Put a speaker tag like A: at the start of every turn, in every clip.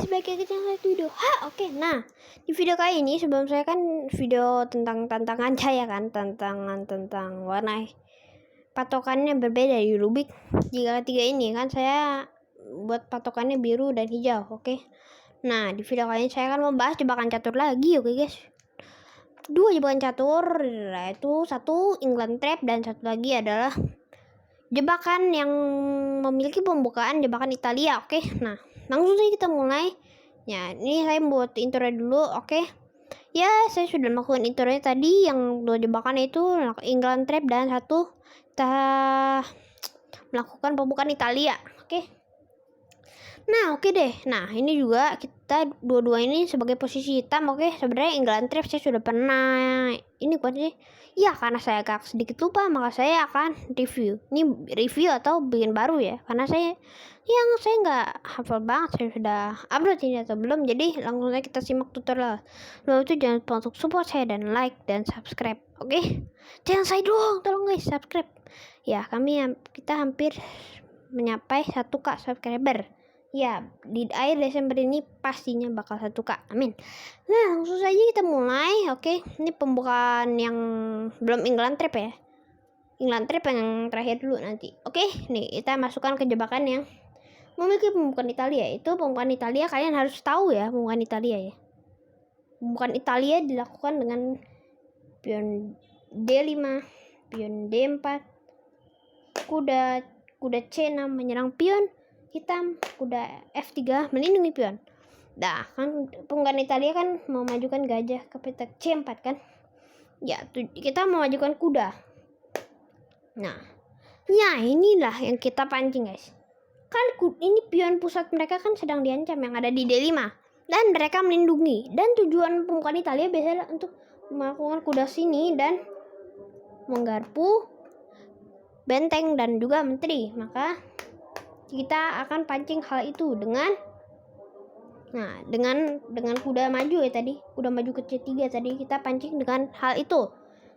A: guys, balik lagi channel saya video. Oke. Nah, di video kali ini sebelum saya kan video tentang tantangan saya kan, tantangan tentang warna patokannya berbeda di Rubik. Jika ketiga ini kan saya buat patokannya biru dan hijau, oke. Nah, di video kali ini saya akan membahas jebakan catur lagi, oke guys. Dua jebakan catur, yaitu satu England Trap dan satu lagi adalah jebakan yang memiliki pembukaan jebakan Italia, oke. Nah, langsung saja kita mulai. Ya, ini saya buat intro dulu, oke. Ya, saya sudah melakukan intronya tadi, yang dua jebakan itu England Trap dan satu kita melakukan pembukaan Italia, oke. Nah, oke deh. Nah, ini juga kita dua-dua ini sebagai posisi hitam, oke. Sebenarnya England Trap saya sudah pernah ini bukan sih? Ya, karena saya agak sedikit lupa, maka saya akan review. Ini review atau bikin baru ya, karena saya nggak hafal banget. Saya sudah upload ini atau belum, jadi langsung saja kita simak tutorial. Lalu itu jangan lupa untuk support saya dan like dan subscribe, oke? Jangan saya doang, tolong guys subscribe. Ya, kita hampir mencapai 1K subscriber. Ya, di akhir Desember ini pastinya bakal 1K. Amin. Nah, langsung saja kita mulai. Oke, ini pembukaan yang belum England Trap ya. England Trap yang terakhir dulu nanti. Oke, nih kita masukkan ke jebakan yang memiliki pembukaan Italia. Itu pembukaan Italia, kalian harus tahu ya pembukaan Italia ya. Pembukaan Italia dilakukan dengan pion D5, pion D4, kuda C6 menyerang pion hitam, kuda F3 melindungi pion. Nah, kan pembukaan Italia kan memajukan gajah ke petak C4 kan. Ya, kita memajukan kuda. Nah, ya inilah yang kita pancing guys. Kan ini pion pusat mereka kan sedang diancam yang ada di D5. Dan mereka melindungi. Dan tujuan pembukaan Italia biasanya untuk melakukan kuda sini dan menggarpu benteng dan juga menteri. Maka kita akan pancing hal itu dengan kuda maju ya tadi. Kuda maju ke C3 tadi kita pancing dengan hal itu.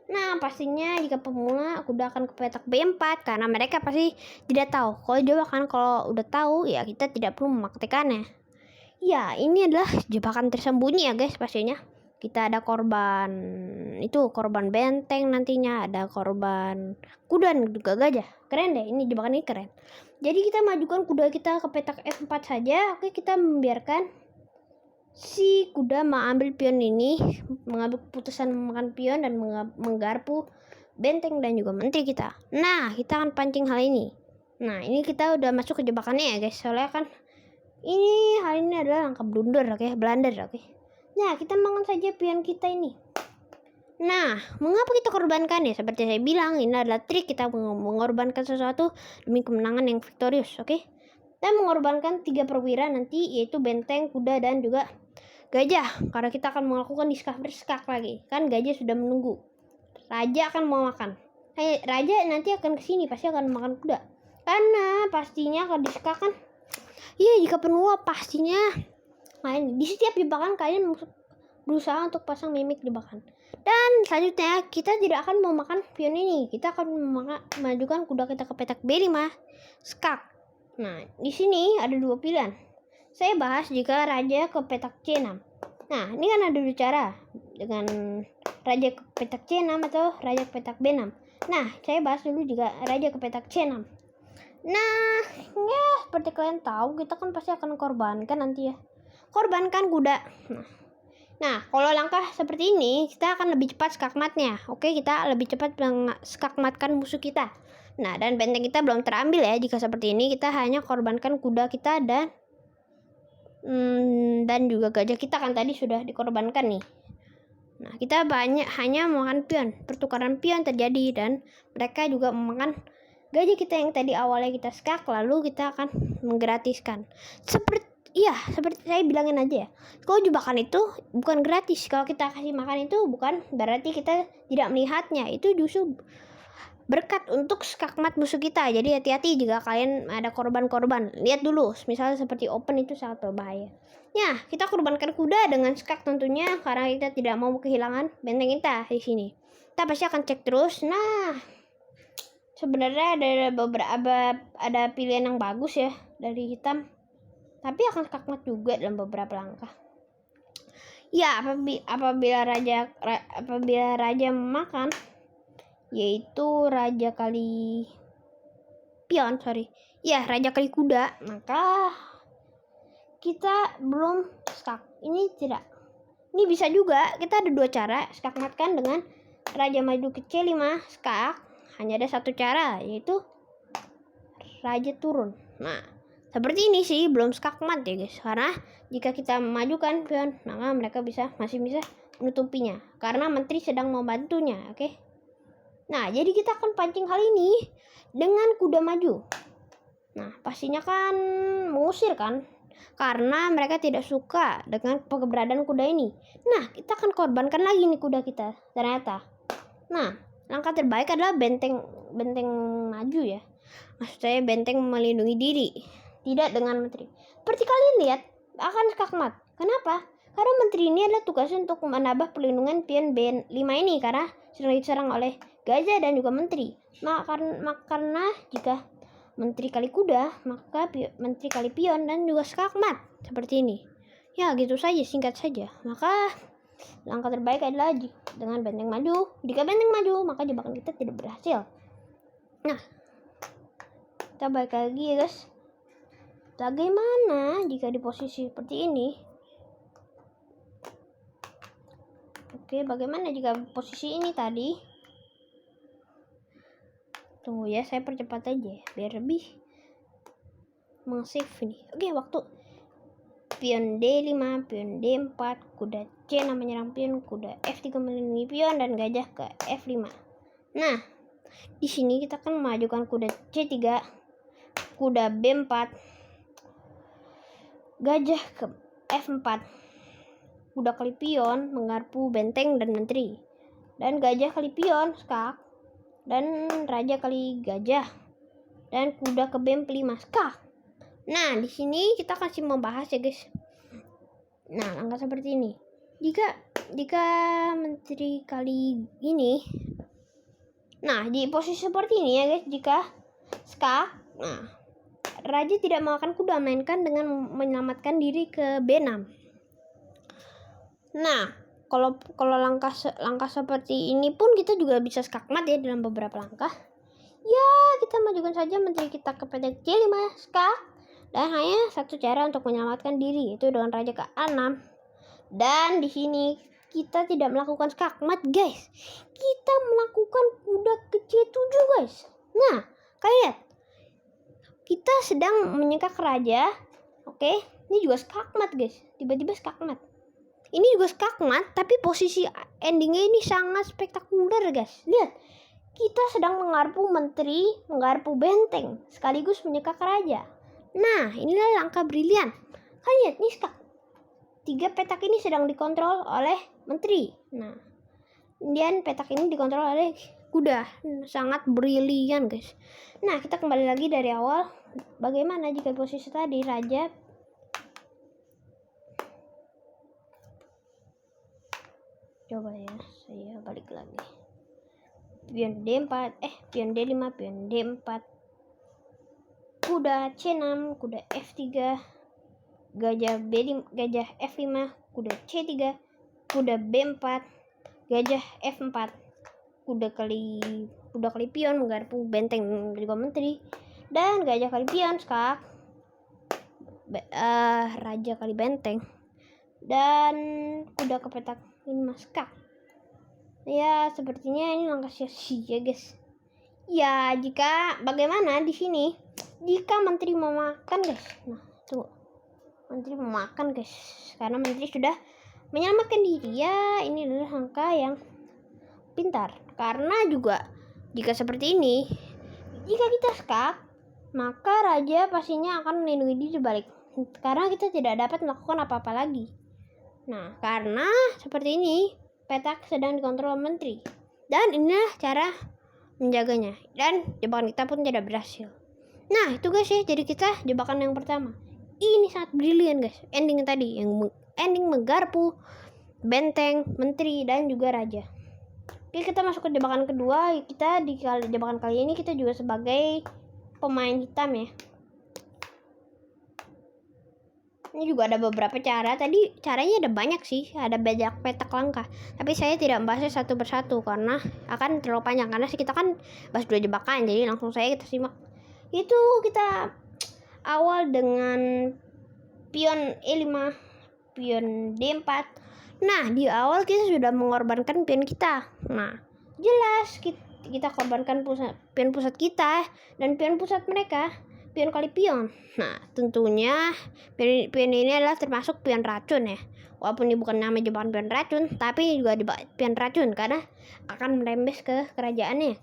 A: Nah, pastinya jika pemula kuda akan ke petak B4 karena mereka pasti tidak tahu. Kalau jebakan kalau udah tahu ya kita tidak perlu memaktikannya. Ya, ini adalah jebakan tersembunyi ya guys pastinya. Kita ada korban benteng nantinya, ada korban kuda dan juga gajah. Keren deh, ini jebakan ini keren. Jadi kita majukan kuda kita ke petak F4 saja. Oke, kita membiarkan si kuda mengambil pion ini, mengambil keputusan memakan pion dan menggarpu benteng dan juga menteri kita. Nah, kita akan pancing hal ini. Nah, ini kita udah masuk ke jebakannya ya guys. Soalnya kan hal ini adalah langkah blunder, blunder, oke. Nah, kita makan saja pion kita ini. Nah, mengapa kita korbankan ya? Seperti saya bilang, ini adalah trik kita mengorbankan sesuatu demi kemenangan yang victorious, oke? Dan mengorbankan 3 perwira nanti, yaitu benteng, kuda, dan juga gajah. Karena kita akan melakukan discover skak lagi. Kan gajah sudah menunggu. Raja akan mau makan. Raja nanti akan kesini, pasti akan makan kuda. Karena pastinya kalau diskak kan, iya jika penuh pastinya di setiap jebakan kalian berusaha untuk pasang mimik jebakan. Dan selanjutnya kita tidak akan memakan pion ini. Kita akan memajukan kuda kita ke petak B5 skak. Nah, di sini ada dua pilihan. Saya bahas jika raja ke petak C6. Nah, ini kan ada dua cara. Dengan raja ke petak C6 atau raja ke petak B6. Nah, saya bahas dulu jika raja ke petak C6. Nah, ya seperti kalian tahu, kita kan pasti akan korbankan nanti ya. Korbankan kuda. Nah, kalau langkah seperti ini, kita akan lebih cepat skakmatnya. Oke, kita lebih cepat skakmatkan musuh kita. Nah, dan benteng kita belum terambil ya. Jika seperti ini, kita hanya korbankan kuda kita dan juga gajah kita kan tadi sudah dikorbankan nih. Nah, kita hanya memakan pion. Pertukaran pion terjadi dan mereka juga memakan gajah kita yang tadi awalnya kita skak, lalu kita akan menggratiskan. Seperti saya bilangin aja ya. Kalau jebakan itu bukan gratis. Kalau kita kasih makan itu bukan berarti kita tidak melihatnya. Itu justru berkat untuk skakmat musuh kita. Jadi hati-hati jika kalian ada korban-korban. Lihat dulu, misalnya seperti open itu sangat berbahaya. Ya, kita korbankan kuda dengan skak tentunya karena kita tidak mau kehilangan benteng kita di sini. Kita pasti akan cek terus. Nah, sebenarnya ada pilihan yang bagus ya dari hitam. tapi akan skakmat juga dalam beberapa langkah. Ya, apabila raja memakan, yaitu raja kali pion, raja kali kuda, maka kita belum skak. Ini bisa juga, kita ada 2 cara skakmatkan dengan raja maju ke C5 skak. Hanya ada 1 cara, yaitu raja turun. Nah, seperti ini sih belum skakmat ya guys, karena jika kita memajukan pion, maka mereka masih bisa menutupinya karena menteri sedang membantunya. Oke. Nah, jadi kita akan pancing hal ini dengan kuda maju. Nah, pastinya kan mengusir kan, karena mereka tidak suka dengan keberadaan kuda ini. Nah, kita akan korbankan lagi nih kuda kita ternyata. Nah, langkah terbaik adalah benteng maju ya. Maksud saya benteng melindungi diri, tidak dengan menteri. Seperti kalian lihat, akan skakmat. Kenapa? Karena menteri ini adalah tugasnya untuk menambah perlindungan pion B5 ini karena sedang diserang oleh gajah dan juga menteri. Karena jika menteri kali kuda, maka menteri kali pion dan juga skakmat seperti ini. Ya, gitu saja, singkat saja. Maka langkah terbaik adalah dengan benteng maju. Jika benteng maju, maka jebakan kita tidak berhasil. Nah, kita balik lagi ya guys. Bagaimana jika di posisi seperti ini? Oke, bagaimana jika posisi ini tadi? Tunggu ya, saya percepat aja ya, biar lebih mengasih ini. Oke, waktu pion D5, pion D4, kuda C6 menyerang pion, kuda F3 melindungi pion, dan gajah ke F5. Nah, di sini kita akan memajukan kuda C3, kuda B4, gajah ke F4, kuda kali pion menggarpu benteng dan menteri, dan gajah kali pion skak, dan raja kali gajah, dan kuda ke B5 skak. Nah, di sini kita kasih membahas ya guys. Nah, langkah seperti ini. Jika menteri kali ini, nah di posisi seperti ini ya guys, jika skak, nah raja tidak makan kuda, mainkan dengan menyelamatkan diri ke B6. Nah, kalau langkah seperti ini pun kita juga bisa skakmat ya dalam beberapa langkah. Ya, kita majukan saja menteri kita ke petak C5 skak, dan hanya 1 cara untuk menyelamatkan diri, yaitu dengan raja ke A6. Dan di sini kita tidak melakukan skakmat guys, kita melakukan kuda ke C7 guys. Nah, kalian lihat, kita sedang menyekak raja. Oke, ini juga skakmat guys, tiba-tiba skakmat. Ini juga skakmat, tapi posisi endingnya ini sangat spektakuler guys. Lihat, kita sedang menggarpu menteri, menggarpu benteng, sekaligus menyekak raja. Nah, inilah langkah brilian. Kalian lihat, ini skak. 3 petak ini sedang dikontrol oleh menteri. Nah, kemudian petak ini dikontrol oleh kuda. Sangat brilian guys. Nah, kita kembali lagi dari awal. Bagaimana jika posisi tadi raja coba ya, saya balik lagi. Pion D4, pion D5, pion D4, kuda C6, kuda F3, gajah B5, gajah F5, kuda C3, kuda B4, gajah F4, kuda kali pion menggarpu benteng juga menteri, dan gajah kali pion skak, raja kali benteng, dan kuda ke petak 5 skak. Ya, sepertinya ini langkah sia-sia guys. Ya, bagaimana di sini jika menteri memakan guys. Nah, tuh menteri memakan guys, karena menteri sudah menyelamatkan diri. Ya, ini adalah langkah yang pintar, karena juga jika seperti ini, jika kita skak, maka raja pastinya akan melindungi diri balik, karena kita tidak dapat melakukan apa-apa lagi. Nah, karena seperti ini, petak sedang dikontrol menteri, dan inilah cara menjaganya, dan jebakan kita pun tidak berhasil. Nah, itu guys ya, jadi kita jebakan yang pertama ini sangat brilian guys. Ending tadi yang ending menggarpu benteng, menteri, dan juga raja. Oke, kita masuk ke jebakan kedua. Kita di jebakan kali ini kita juga sebagai pemain hitam ya. Ini juga ada beberapa cara. Tadi caranya ada banyak sih, ada banyak petak langkah. Tapi saya tidak membahasnya satu persatu karena akan terlalu panjang. Karena kita kan bahas 2 jebakan, jadi langsung saya kita simak. Itu kita awal dengan pion E5, pion D4. Nah, di awal kita sudah mengorbankan pion kita. Nah, jelas kita korbankan pion pusat kita dan pion pusat mereka. Pion kali pion. Nah, tentunya pion ini adalah termasuk pion racun ya. Walaupun ini bukan nama jebakan pion racun, tapi juga pion racun karena akan merembes ke kerajaannya.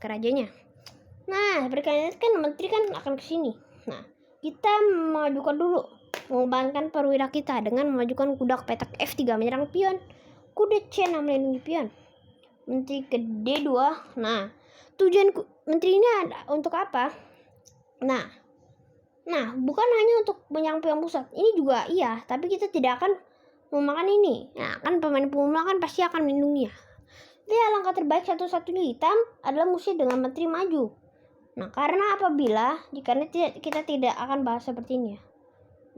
A: Nah, seperti kalian lihat kan menteri kan akan ke sini. Nah, kita memajukan dulu, mengembangkan perwira kita dengan memajukan kuda ke petak F3 menyerang pion. Kuda C6 melindungi pion. Menteri ke D2. Nah, tujuan menteri ini ada untuk apa? Nah, bukan hanya untuk menyerang pion pusat. Ini juga iya, tapi kita tidak akan memakan ini. Nah, kan pemain pemula kan pasti akan melindunginya. Dia langkah terbaik satu-satunya hitam adalah musuh dengan menteri maju. Nah, karena apabila jika kita tidak akan bahas seperti ini ya.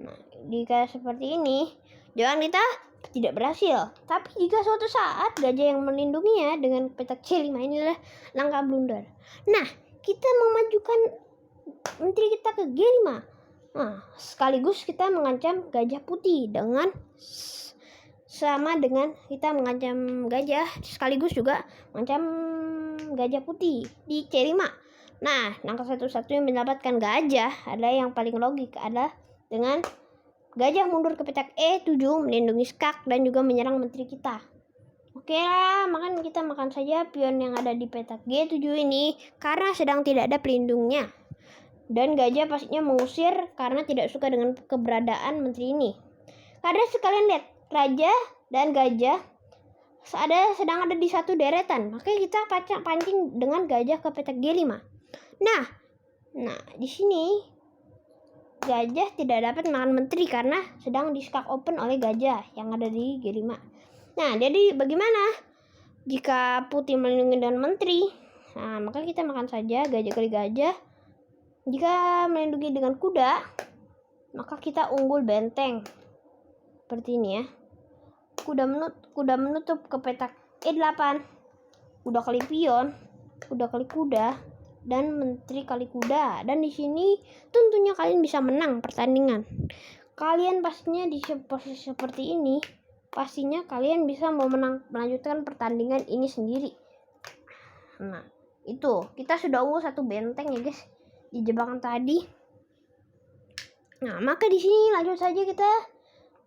A: Nah, jika seperti ini, jangan kita tidak berhasil. Tapi jika suatu saat gajah yang melindunginya dengan petak C5 inilah langkah blunder. Nah, kita memajukan menteri kita ke G5. Nah, sekaligus kita mengancam gajah putih dengan sama dengan kita mengancam gajah, sekaligus juga mengancam gajah putih di C5. Nah, langkah satu-satunya mendapatkan gajah adalah yang paling logik adalah dengan gajah mundur ke petak E7 melindungi skak dan juga menyerang menteri kita. Oke lah, kita makan saja pion yang ada di petak G7 ini karena sedang tidak ada pelindungnya. Dan gajah pastinya mengusir karena tidak suka dengan keberadaan menteri ini. Karena sekalian lihat, raja dan gajah sedang ada di satu deretan. Makanya kita pancing dengan gajah ke petak G5. Nah, di sini gajah tidak dapat makan menteri karena sedang di skak open oleh gajah yang ada di G5. Nah, jadi bagaimana jika putih melindungi dengan menteri? Nah, maka kita makan saja gajah kali gajah. Jika melindungi dengan kuda, maka kita unggul benteng. Seperti ini ya. Kuda menutup ke petak E8. Kuda kali pion, kuda kali kuda, dan menteri kali kuda. Dan di sini tentunya kalian bisa menang pertandingan. Kalian pastinya di posisi seperti ini, pastinya kalian bisa melanjutkan pertandingan ini sendiri. Nah, itu kita sudah unggul 1 benteng ya guys di jebakan tadi. Nah, maka di sini lanjut saja kita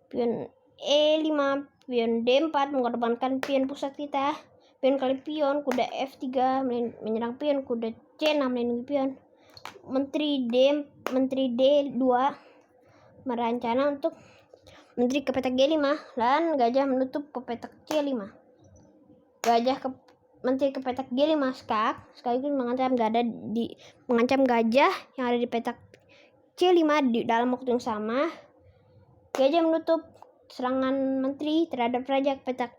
A: pion E5, pion D4 mengorbankan pion pusat kita. Pion kali pion, kuda F3 menyerang pion, kuda C6 melindungi pion. Menteri D2 merencana untuk menteri ke petak G5 dan gajah menutup ke petak C5. Menteri ke petak G5 skak sekaligus mengancam gajah yang ada di petak C5 di dalam waktu yang sama. Gajah menutup serangan menteri terhadap raja ke petak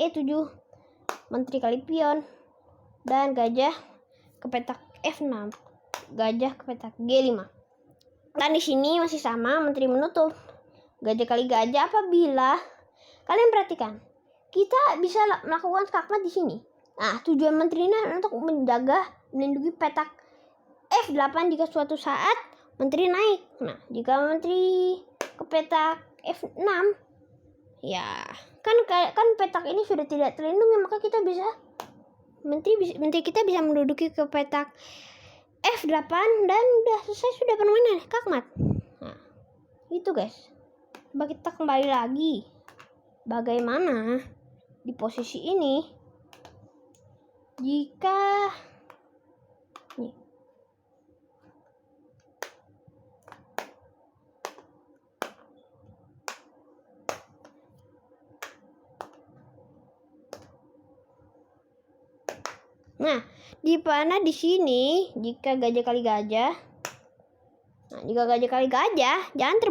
A: E7, menteri kali pion, dan gajah ke petak F6, gajah ke petak G5. Dan di sini masih sama, menteri menutup gajah kali gajah. Apabila kalian perhatikan, kita bisa melakukan skakmat di sini. Nah, tujuan menteri ini untuk melindungi petak F8 jika suatu saat menteri naik. Nah, jika menteri ke petak F6, ya kan petak ini sudah tidak terlindungi, maka kita bisa menteri kita bisa menduduki ke petak F8 dan udah selesai sudah permainan skakmat. Nah, itu guys. Coba kita kembali lagi. Bagaimana di posisi ini jika nih. Nah, di mana di sini jika gajah kali gajah. Nah, jika gajah kali gajah, jangan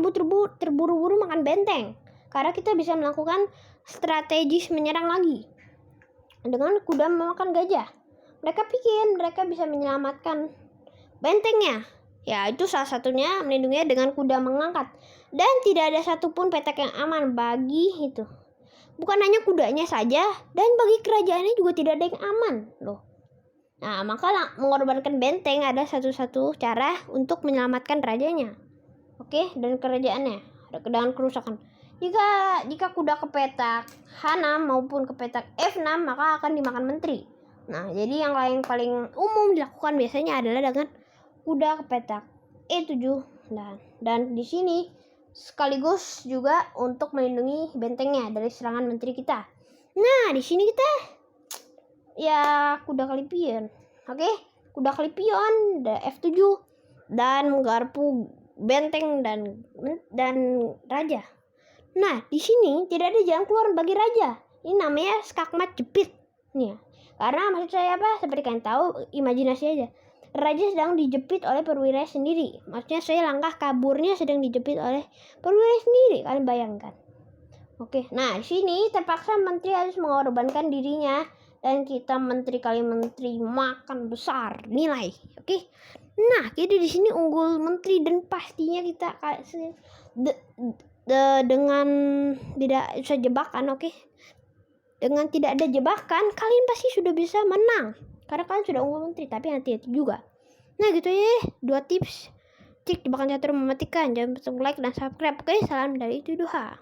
A: terburu-buru makan benteng. Karena kita bisa melakukan strategis menyerang lagi. Dengan kuda memakan gajah. Mereka pikir mereka bisa menyelamatkan bentengnya. Ya, itu salah satunya melindunginya dengan kuda mengangkat. Dan tidak ada satupun petak yang aman bagi itu. Bukan hanya kudanya saja, dan bagi kerajaannya juga tidak ada yang aman loh. Nah, maka mengorbankan benteng ada satu-satu cara untuk menyelamatkan rajanya. Oke, dan kerajaannya dengan kerusakan. Jika kuda ke petak H6 maupun ke petak F6, maka akan dimakan menteri. Nah, jadi yang paling umum dilakukan biasanya adalah dengan kuda ke petak E7 dan di sini sekaligus juga untuk melindungi bentengnya dari serangan menteri kita. Nah, di sini kita ya kuda kali pion. Oke, kuda kali pion F7 dan menggarpu benteng dan raja. Nah, di sini tidak ada jalan keluar bagi raja. Ini namanya skakmat jepit. Nih ya. Karena maksud saya apa? Seperti kalian tahu, imajinasi aja. Raja sedang dijepit oleh perwira sendiri. Maksudnya saya langkah kaburnya sedang dijepit oleh perwira sendiri. Kalian bayangkan. Oke, nah di sini terpaksa menteri harus mengorbankan dirinya dan kita menteri kali menteri makan besar nilai. Oke. Nah, jadi di sini unggul menteri dan pastinya kita dengan tidak bisa jebakan, oke? Dengan tidak ada jebakan, kalian pasti sudah bisa menang. Karena kalian sudah unggul menteri, tapi hati-hati juga. Nah, gitu ya. 2 tips. Cek jebakan catur mematikan. Jangan lupa like dan subscribe. Oke, salam dari Tuduha.